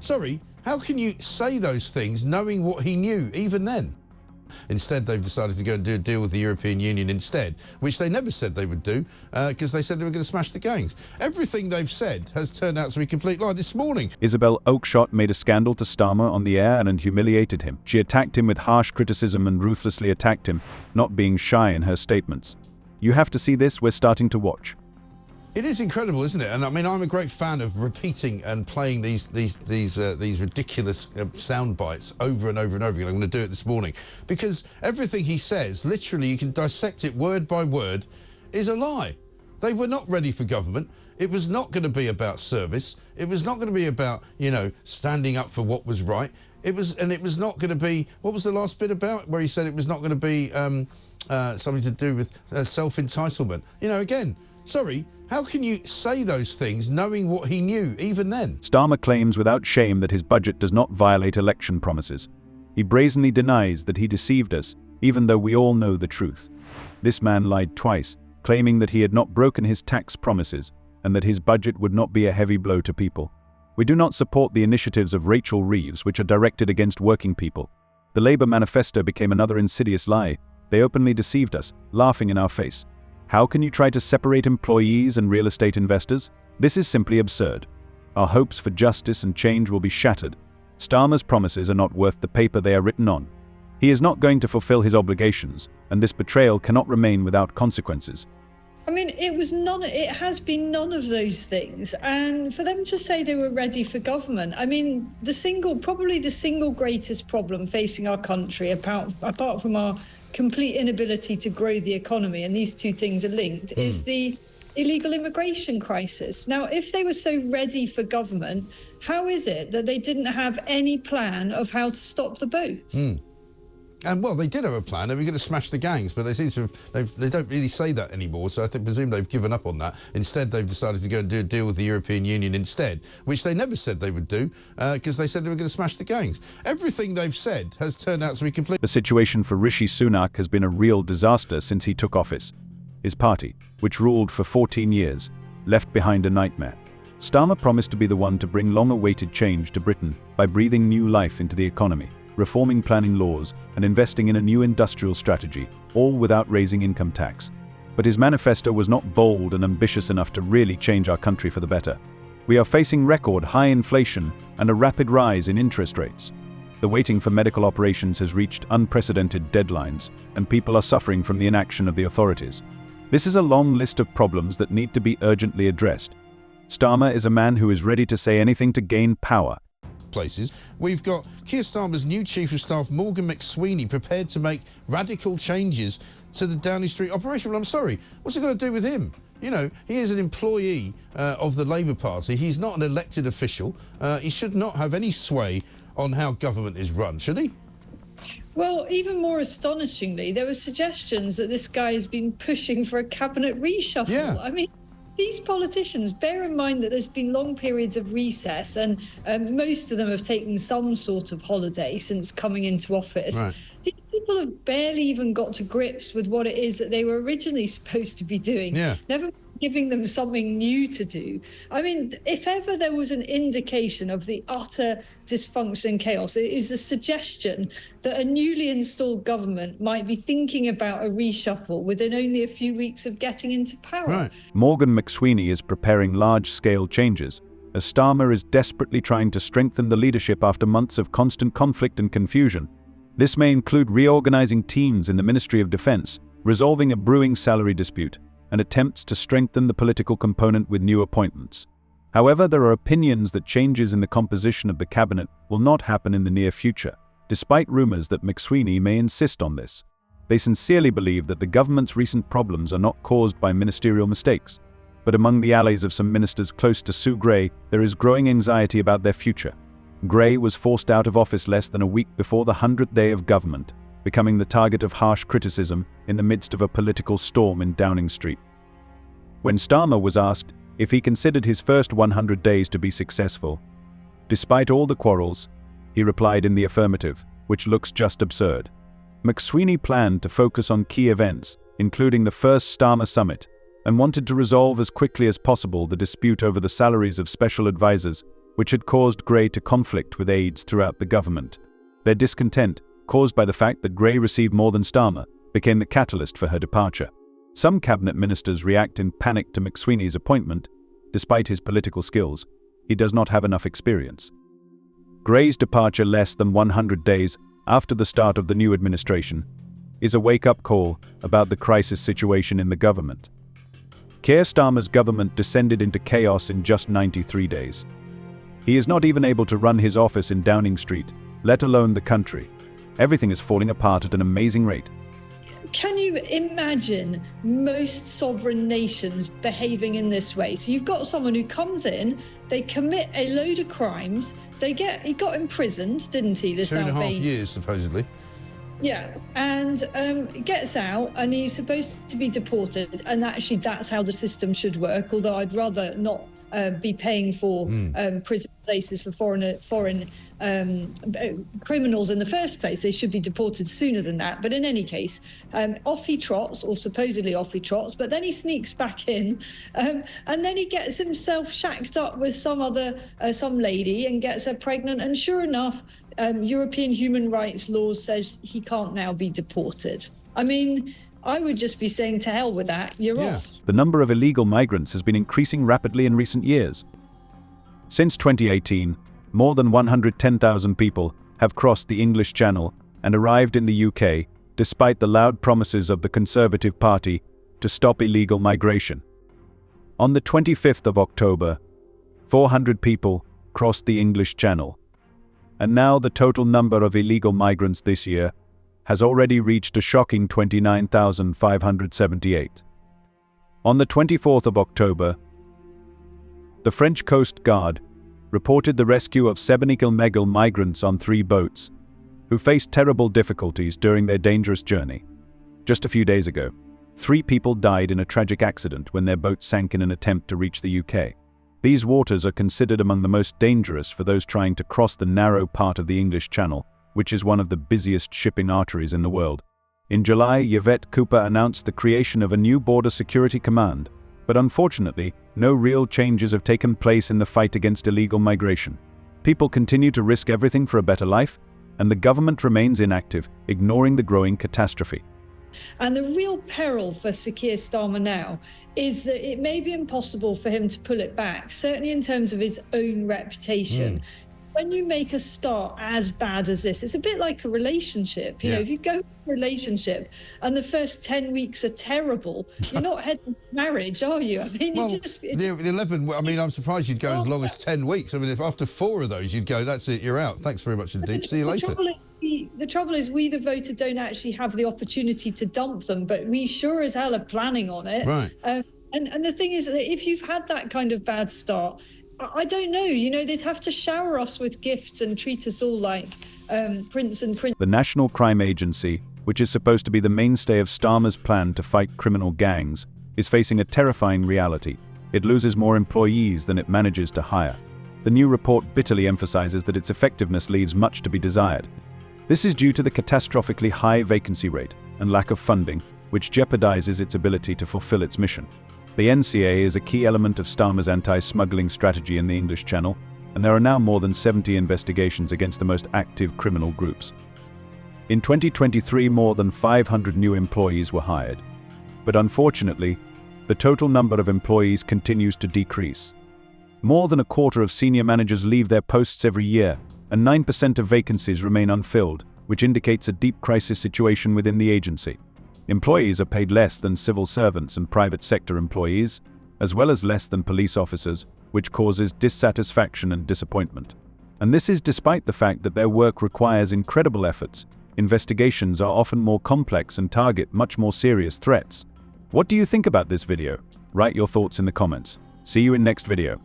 sorry, how can you say those things knowing what he knew even then? Instead, they've decided to go and do a deal with the European Union instead, which they never said they would do, because they said they were going to smash the gangs. Everything they've said has turned out to be a complete lie. This morning, Isabel Oakeshott made a scandal to Starmer on the air and humiliated him. She attacked him with harsh criticism and ruthlessly attacked him, not being shy in her statements. You have to see this. We're starting to watch. it is incredible, isn't it? And I mean, I'm a great fan of repeating and playing these ridiculous sound bites over and over and over again. I'm going to do it this morning because everything he says, literally, you can dissect it word by word, is a lie. They were not ready for government. It was not going to be about service. It was not going to be about, you know, standing up for what was right. It was not going to be, what was the last bit about where he said it was not going to be something to do with self-entitlement? You know, again, sorry, how can you say those things knowing what he knew even then? Starmer claims without shame that his budget does not violate election promises. He brazenly denies that he deceived us, even though we all know the truth. This man lied twice, claiming that he had not broken his tax promises and that his budget would not be a heavy blow to people. We do not support the initiatives of Rachel Reeves, which are directed against working people. The Labour manifesto became another insidious lie. They openly deceived us, laughing in our face. How can you try to separate employees and real estate investors? This is simply absurd. Our hopes for justice and change will be shattered. Starmer's promises are not worth the paper they are written on. He is not going to fulfill his obligations, and this betrayal cannot remain without consequences. I mean, it has been none of those things. And for them to say they were ready for government, I mean, probably the single greatest problem facing our country, apart from our complete inability to grow the economy, and these two things are linked, is the illegal immigration crisis. Now, if they were so ready for government, how is it that they didn't have any plan of how to stop the boats? And well, they did have a plan. They were going to smash the gangs, but they seem to have, they don't really say that anymore. So I presume they've given up on that. Instead, they've decided to go and do a deal with the European Union instead, which they never said they would do, because they said they were going to smash the gangs. Everything they've said has turned out to be complete. The situation for Rishi Sunak has been a real disaster since he took office. His party, which ruled for 14 years, left behind a nightmare. Starmer promised to be the one to bring long-awaited change to Britain by breathing new life into the economy, reforming planning laws, and investing in a new industrial strategy, all without raising income tax. But his manifesto was not bold and ambitious enough to really change our country for the better. We are facing record high inflation and a rapid rise in interest rates. The waiting for medical operations has reached unprecedented deadlines, and people are suffering from the inaction of the authorities. This is a long list of problems that need to be urgently addressed. Starmer is a man who is ready to say anything to gain power. Places. We've got Keir Starmer's new Chief of Staff, Morgan McSweeney, prepared to make radical changes to the Downing Street operation. Well, I'm sorry, what's it got to do with him? You know, he is an employee of the Labour Party. He's not an elected official. He should not have any sway on how government is run, should he? Well, even more astonishingly, there were suggestions that this guy has been pushing for a cabinet reshuffle. Yeah. I mean, these politicians, bear in mind that there's been long periods of recess, and most of them have taken some sort of holiday since coming into office. Right. These people have barely even got to grips with what it is that they were originally supposed to be doing. Yeah. Never giving them something new to do. I mean, if ever there was an indication of the utter dysfunction and chaos, it is the suggestion that a newly installed government might be thinking about a reshuffle within only a few weeks of getting into power. Right. Morgan McSweeney is preparing large-scale changes, as Starmer is desperately trying to strengthen the leadership after months of constant conflict and confusion. This may include reorganizing teams in the Ministry of Defense, resolving a brewing salary dispute, and attempts to strengthen the political component with new appointments. However, there are opinions that changes in the composition of the cabinet will not happen in the near future, despite rumors that McSweeney may insist on this. They sincerely believe that the government's recent problems are not caused by ministerial mistakes, but among the allies of some ministers close to Sue Gray, there is growing anxiety about their future. Gray was forced out of office less than a week before the 100th day of government, becoming the target of harsh criticism in the midst of a political storm in Downing Street. When Starmer was asked if he considered his first 100 days to be successful, despite all the quarrels, he replied in the affirmative, which looks just absurd. McSweeney planned to focus on key events, including the first Starmer summit, and wanted to resolve as quickly as possible the dispute over the salaries of special advisors which had caused Grey to conflict with aides throughout the government. Their discontent, caused by the fact that Grey received more than Starmer, became the catalyst for her departure. Some cabinet ministers react in panic to McSweeney's appointment. Despite his political skills, he does not have enough experience. Grey's departure less than 100 days after the start of the new administration is a wake-up call about the crisis situation in the government. Keir Starmer's government descended into chaos in just 93 days. He is not even able to run his office in Downing Street, let alone the country. Everything is falling apart at an amazing rate. Can you imagine most sovereign nations behaving in this way? So you've got someone who comes in, they commit a load of crimes, he got imprisoned, didn't he? This 2.5 years, supposedly. Yeah, and gets out and he's supposed to be deported, and actually that's how the system should work, although I'd rather not be paying for prison places for foreign criminals in the first place. They should be deported sooner than that. But in any case, off he trots, or supposedly off he trots, but then he sneaks back in, and then he gets himself shacked up with some lady and gets her pregnant, and sure enough, European human rights laws says he can't now be deported. I mean, I would just be saying to hell with that, you're off. The number of illegal migrants has been increasing rapidly in recent years. Since 2018, more than 110,000 people have crossed the English Channel and arrived in the UK, despite the loud promises of the Conservative Party to stop illegal migration. On the 25th of October, 400 people crossed the English Channel. And now the total number of illegal migrants this year has already reached a shocking 29,578. On the 24th of October, the French Coast Guard reported the rescue of 7 illegal migrants on 3 boats, who faced terrible difficulties during their dangerous journey. Just a few days ago, 3 people died in a tragic accident when their boat sank in an attempt to reach the UK. These waters are considered among the most dangerous for those trying to cross the narrow part of the English Channel, which is one of the busiest shipping arteries in the world. In July, Yvette Cooper announced the creation of a new border security command, but unfortunately, no real changes have taken place in the fight against illegal migration. People continue to risk everything for a better life, and the government remains inactive, ignoring the growing catastrophe. And the real peril for Sir Keir Starmer now is that it may be impossible for him to pull it back, certainly in terms of his own reputation. When you make a start as bad as this, it's a bit like a relationship. You know, if you go into a relationship and the first 10 weeks are terrible, you're not heading to marriage, are you? I mean, well, the 11, I mean, I'm surprised you'd go as long as 10 weeks. I mean, if after 4 of those you'd go, that's it, you're out. Thanks very much indeed. See you later. The trouble is we, the voter, don't actually have the opportunity to dump them, but we sure as hell are planning on it. Right. And the thing is that if you've had that kind of bad start, I don't know, you know, they'd have to shower us with gifts and treat us all like prince and prince. The National Crime Agency, which is supposed to be the mainstay of Starmer's plan to fight criminal gangs, is facing a terrifying reality. It loses more employees than it manages to hire. The new report bitterly emphasizes that its effectiveness leaves much to be desired. This is due to the catastrophically high vacancy rate and lack of funding, which jeopardizes its ability to fulfill its mission. The NCA is a key element of Starmer's anti-smuggling strategy in the English Channel, and there are now more than 70 investigations against the most active criminal groups. In 2023, more than 500 new employees were hired. But unfortunately, the total number of employees continues to decrease. More than a quarter of senior managers leave their posts every year, and 9% of vacancies remain unfilled, which indicates a deep crisis situation within the agency. Employees are paid less than civil servants and private sector employees, as well as less than police officers, which causes dissatisfaction and disappointment. And this is despite the fact that their work requires incredible efforts. Investigations are often more complex and target much more serious threats. What do you think about this video? Write your thoughts in the comments. See you in next video.